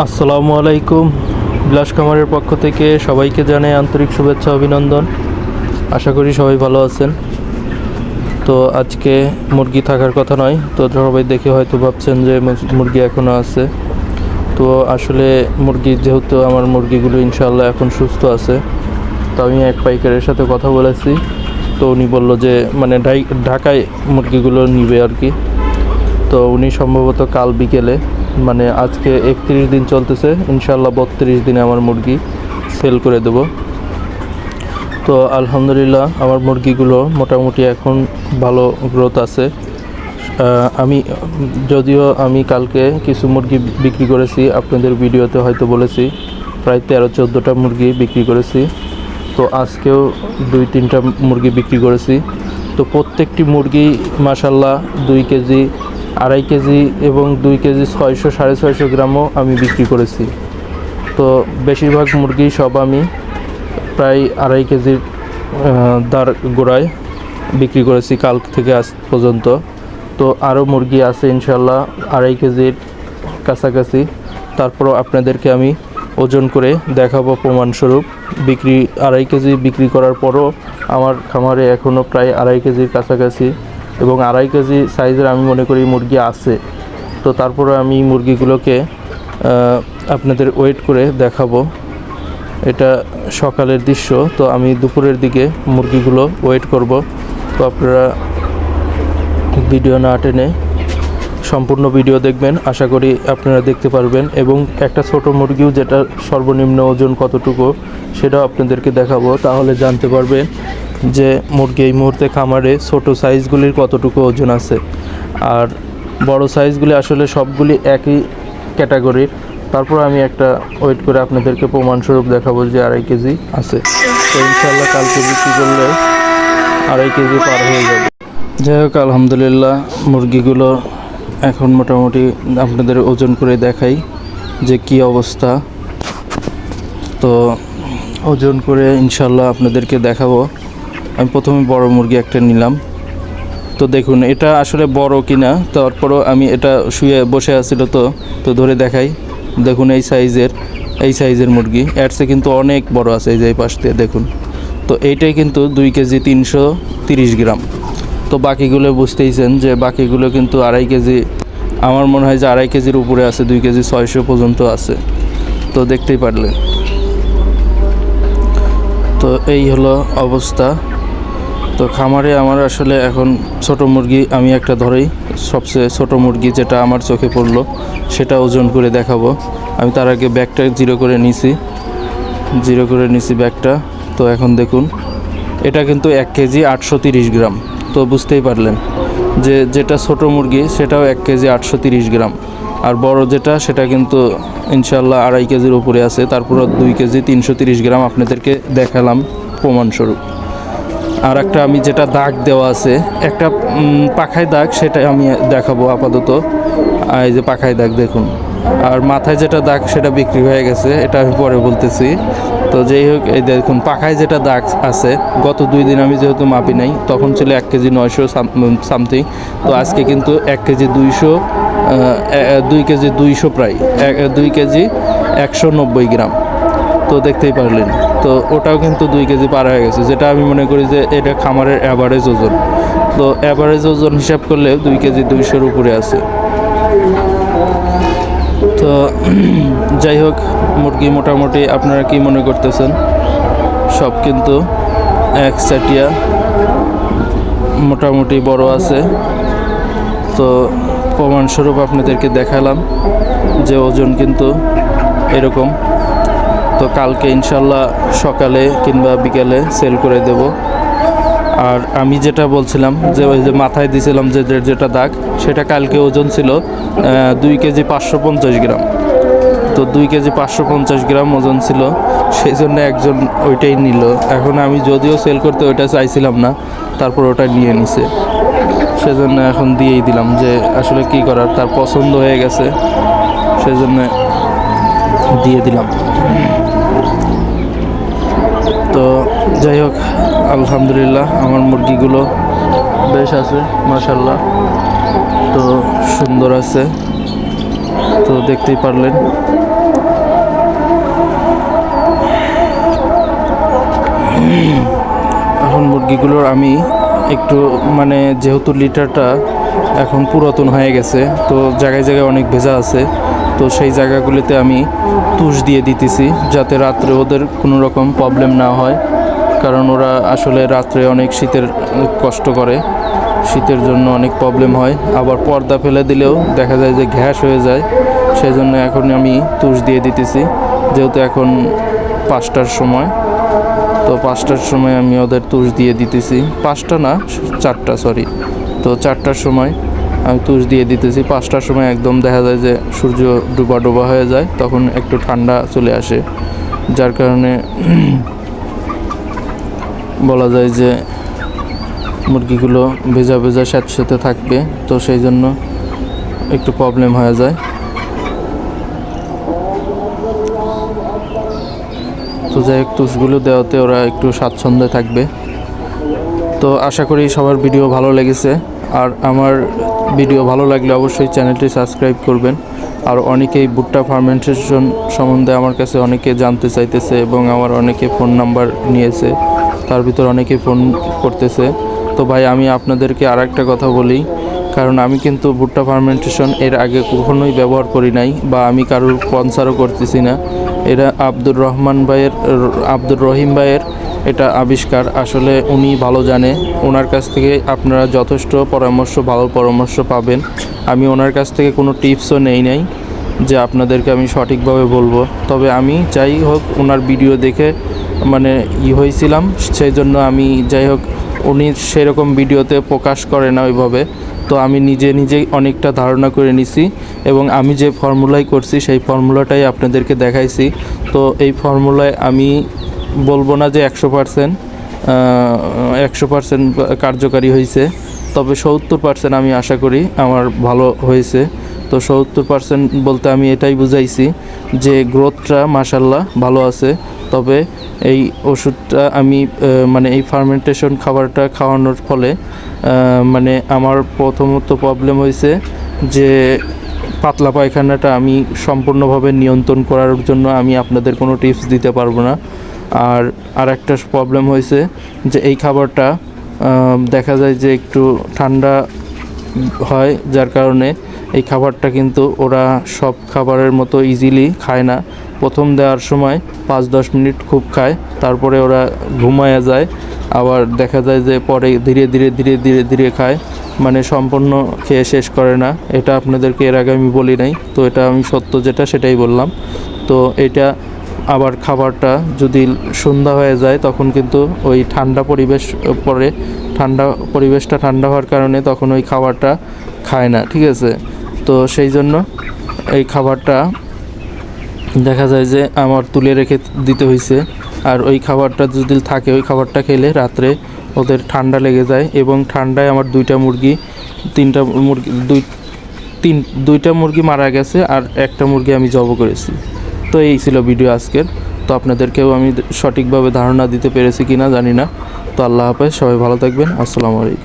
আসসালামু আলাইকুম। বিলাস খামারের পক্ষ থেকে সবাইকে জানাই আন্তরিক শুভেচ্ছা অভিনন্দন। আশা করি সবাই ভালো আছেন। তো আজকে মুরগি থাকার কথা নয়, তো সবাই দেখে হয়তো ভাবছেন যে মুরগি এখনও আছে। তো আসলে মুরগি যেহেতু আমার মুরগিগুলো ইনশাআল্লাহ এখন সুস্থ আছে, তো আমি এক পাইকারের সাথে কথা বলেছি। তো উনি বলল যে মানে ঢাকায় মুরগিগুলো নিবে আর কি। তো উনি সম্ভবত কাল বিকেলে, মানে আজকে 31 দিন চলতেছে, ইনশাআল্লাহ 32 দিনে আমার মুরগি সেল করে দেব। তো আলহামদুলিল্লাহ আমার মুরগিগুলো মোটামুটি এখন ভালো গ্রোথ আছে। আমি কালকে কিছু মুরগি বিক্রি করেছি, আপনাদের ভিডিওতে হয়তো বলেছি, প্রায় 13-14টা মুরগি বিক্রি করেছি। তো আজকেও 2-3টা মুরগি বিক্রি করেছি। তো প্রত্যেকটি মুরগি মাশাআল্লাহ 2 কেজি, 2.5 কেজি এবং 2 কেজি 600-650 গ্রামও আমি বিক্রি করেছি। তো বেশিরভাগ মুরগি সব আমি প্রায় 2.5 কেজির দাঁড় গোড়ায় বিক্রি করেছি কাল থেকে আজ পর্যন্ত। তো আরও মুরগি আছে ইনশাল্লাহ 2.5 কেজির কাছাকাছি। তারপরও আপনাদেরকে আমি ওজন করে দেখাবো প্রমাণস্বরূপ। 2.5 কেজি বিক্রি করার পরও আমার খামারে এখনও প্রায় 2.5 কেজির কাছাকাছি এবং 2.5 কেজি সাইজের আমি মনে করি মুরগি আছে। তো তারপরে আমি মুরগিগুলোকে আপনাদের ওয়েট করে দেখাবো। এটা সকালের দৃশ্য, তো আমি দুপুরের দিকে মুরগিগুলো ওয়েট করব। তো আপনারা ভিডিও না টেনে সম্পূর্ণ ভিডিও দেখবেন, আশা করি আপনারা দেখতে পারবেন। এবং একটা ছোট মুরগিও যেটা সর্বনিম্ন ওজন কতটুকু সেটাও আপনাদেরকে দেখাবো, তাহলে জানতে পারবেন যে মুরগি এই মুহূর্তে খামারে ছোট সাইজগুলির কতটুকু ওজন আছে। আর বড় সাইজগুলি আসলে সবগুলি একই ক্যাটাগরির। তারপর আমি একটা ওয়েট করে আপনাদেরকে প্রমাণস্বরূপ দেখাবো যে 2.5 কেজি আছে। তো ইনশাআল্লাহ কালকে বিক্রি করলে 2.5 কেজি পার হয়ে যাবে। যাই হোক, আলহামদুলিল্লাহ মুরগিগুলো এখন মোটামুটি আপনাদের ওজন করে দেখাই যে কি অবস্থা। তো ওজন করে ইনশাআল্লাহ আপনাদেরকে দেখাবো। আমি প্রথমে বড় মুরগি একটা নিলাম। তো দেখুন এটা আসলে বড় কিনা, তারপরও আমি এটা শুয়ে বসে আছিল তো ধরে দেখাই। দেখুন এই সাইজের মুরগি, এর চেয়ে কিন্তু অনেক বড় আছে। এই যে এই পাশ দিয়ে দেখুন। তো এইটাই কিন্তু 2 কেজি 330 গ্রাম। তো বাকিগুলো বুঝতেইছেন যে বাকিগুলো কিন্তু 2.5 কেজি, আমার মনে হয় যে 2.5 কেজির উপরে আছে, 2 কেজি 600 পর্যন্ত আছে। তো দেখতেই পারলেন। তো এই হলো অবস্থা। তো খামারে আমার আসলে এখন ছোট মুরগি আমি একটা ধরেই, সবচেয়ে ছোট মুরগি যেটা আমার চোখে পড়লো সেটা ওজন করে দেখাবো। আমি তার আগে ব্যাগটা জিরো করে নিছি ব্যাগটা। তো এখন দেখুন এটা কিন্তু 1 কেজি 830 গ্রাম। তো বুঝতেই পারলেন যে যেটা ছোট মুরগি সেটাও 1 কেজি 830 গ্রাম, আর বড় যেটা সেটা কিন্তু ইনশাল্লাহ 2.5 কেজির উপরে আছে। তারপর 2 কেজি 330 গ্রাম আপনাদেরকে দেখালাম প্রমাণস্বরূপ। আর একটা আমি যেটা দাগ দেওয়া আছে, একটা পাখায় দাগ, সেটা আমি দেখাবো আপাতত। এই যে পাখায় দাগ দেখুন। আর মাথায় যেটা দাগ সেটা বিক্রি হয়ে গেছে, এটা আমি পরে বলতেছি। তো যাই হোক, এই দেখুন পাখায় যেটা দাগ আছে, গত 2 দিন আমি যেহেতু মাপি নাই, তখন ছিল 1 কেজি 900 সামথিং। তো আজকে কিন্তু 1 কেজি 200, 2 কেজি 200, প্রায় 2 কেজি 190 গ্রাম। তো দেখতেই পারলেন। তো ওটাও কিন্তু 2 কেজি পার হয়ে গেছে, যেটা আমি মনে করি যে এটা খামারের অ্যাভারেজ ওজন। তো অ্যাভারেজ ওজন হিসাব করলে 2 কেজি 200-র উপরে আছে। তো যাই হোক, মুরগি মোটামুটি আপনারা কি মনে করতেছেন, সব কিন্তু একচাটিয়া মোটামুটি বড় আছে। তো প্রমাণস্বরূপ আপনাদেরকে দেখালাম যে ওজন কিন্তু এরকম। তো কালকে ইনশাল্লাহ সকালে কিংবা বিকেলে সেল করে দেব। আর আমি যেটা বলছিলাম যে ওই যে মাথায় দিয়েছিলাম যে যেটা দাগ, সেটা কালকে ওজন ছিল 2 কেজি 550 গ্রাম। তো 2 কেজি 550 গ্রাম ওজন ছিল, সেই জন্য একজন ওইটাই নিল। এখন আমি যদিও সেল করতে ওইটা চাইছিলাম না, তারপর ওটা নিয়ে নিছে, সেজন্য এখন দিয়েই দিলাম। যে আসলে কি করার, তার পছন্দ হয়ে গেছে, সেজন্য দিয়ে দিলাম। তো যাই হোক, আলহামদুলিল্লাহ আমার মুরগিগুলো বেশ আছে মাশাআল্লাহ। তো সুন্দর আছে। তো দেখতেই পারলেন। এখন মুরগিগুলোর আমি একটু মানে যেহেতু লিটারটা এখন পুরাতন হয়ে গেছে, তো জায়গায় জায়গায় অনেক ভেজা আছে, তো সেই জায়গাগুলিতে আমি তুষ দিয়ে দিতেছি যাতে রাত্রে ওদের কোনো রকম প্রবলেম না হয়, কারণ ওরা আসলে রাত্রে অনেক শীতের কষ্ট করে, শীতের জন্য অনেক প্রবলেম হয়। আবার পর্দা ফেলে দিলেও দেখা যায় যে গ্যাস হয়ে যায়, সেই জন্য এখন আমি তুষ দিয়ে দিতেছি। যেহেতু এখন 5টার সময়, তো 5টার সময় আমি ওদের তুষ দিয়ে দিতেছি। 5টা না, 4টা, সরি। তো 4টার সময় আমি তুষ দিয়ে দিতেছি। 5টার সময় একদম দেখা যায় যে সূর্য ডুবা ডুবা হয়ে যায়, তখন একটু ঠান্ডা চলে আসে, যার কারণে বলা যায় যে মুরগিগুলো ভেজা ভেজা স্যাঁতস্যাঁতে থাকবে, তো সেই জন্য একটু প্রবলেম হয়ে যায়। তো যাই হোক, তুষগুলো দেওয়াতে ওরা একটু স্বাচ্ছন্দ্যে থাকবে। তো আশা করি সবার ভিডিও ভালো লেগেছে, আর আমার ভিডিও ভালো লাগলে অবশ্যই চ্যানেলটি সাবস্ক্রাইব করবেন। আর অনেকেই ভুট্টা ফার্মেন্টেশন সম্বন্ধে আমার কাছে অনেকে জানতে চাইতেছে, এবং আমার অনেকে ফোন নাম্বার নিয়েছে, তার ভিতর অনেকে ফোন করতেছে। তো ভাই, আমি আপনাদেরকে আর একটা কথা বলি, কারণ আমি কিন্তু ভুট্টা ফার্মেন্টেশন এর আগে কখনোই ব্যবহার করি নাই, বা আমি কারোর স্পন্সরও করতেছি না। এটা আব্দুর রহিম ভাইয়ের এটা আবিষ্কার। আসলে উনি ভালো জানে, ওনার কাছ থেকে আপনারা যথেষ্ট ভালো পরামর্শ পাবেন। আমি ওনার কাছ থেকে কোনো টিপসও নেই নাই যে আপনাদেরকে আমি সঠিকভাবে বলবো। তবে আমি যাই হোক ওনার ভিডিও দেখে মানে হয়েছিলাম, সেই জন্য আমি যাই হোক, উনি সেরকম ভিডিওতে প্রকাশ করে না ওইভাবে, তো আমি নিজেই অনেকটা ধারণা করে নিছি, এবং আমি যে ফর্মুলায় করছি সেই ফর্মুলাটাই আপনাদেরকে দেখাইছি। তো এই ফর্মুলায় আমি বলবো না যে 100% কার্যকারী হয়েছে, তবে 70% আমি আশা করি আমার ভালো হয়েছে। তো 70% বলতে আমি এটাই বুঝাইছি যে গ্রোথটা মাশাল্লাহ ভালো আছে। তবে এই ওষুধটা আমি মানে এই ফার্মেন্টেশন খাবারটা খাওয়ানোর ফলে মানে আমার প্রথমত প্রবলেম হয়েছে যে পাতলা পায়খানাটা আমি সম্পূর্ণভাবে নিয়ন্ত্রণ করার জন্য আমি আপনাদের কোনো টিপস দিতে পারবো না। আর একটা প্রবলেম হয়েছে যে এই খাবারটা দেখা যায় যে একটু ঠান্ডা হয়, যার কারণে এই খাবারটা কিন্তু ওরা সব খাবারের মতো ইজিলি খায় না। প্রথম দেওয়ার সময় 5-10 মিনিট খুব খায়, তারপরে ওরা ঘুমায়া যায়। আবার দেখা যায় যে পরে ধীরে ধীরে খায়, মানে সম্পূর্ণ খেয়ে শেষ করে না। এটা আপনাদেরকে এর আগে আমি বলি নাই, তো এটা আমি সত্য যেটা সেটাই বললাম। তো এটা আবার খাবারটা যদি সন্ধ্যা হয়ে যায় তখন কিন্তু ওই ঠান্ডা পরিবেশটা ঠান্ডা হওয়ার কারণে তখন ওই খাবারটা খায় না, ঠিক আছে। তো সেই জন্য এই খাবারটা দেখা যায় যে আমার তুলে রেখে দিতে হয়েছে। আর ওই খাবারটা যদি থাকে, ওই খাবারটা খেলে রাত্রে ওদের ঠান্ডা লেগে যায়, এবং ঠান্ডায় আমার দুইটা মুরগি মারা গেছে, আর একটা মুরগি আমি জব করেছি। তো এই ছিল ভিডিও আজকের। তো আপনাদেরকেও আমি সঠিকভাবে ধারণা দিতে পেরেছি কিনা জানি না। তো আল্লাহ হাফেজ, সবাই ভালো থাকবেন। আসসালামু আলাইকুম।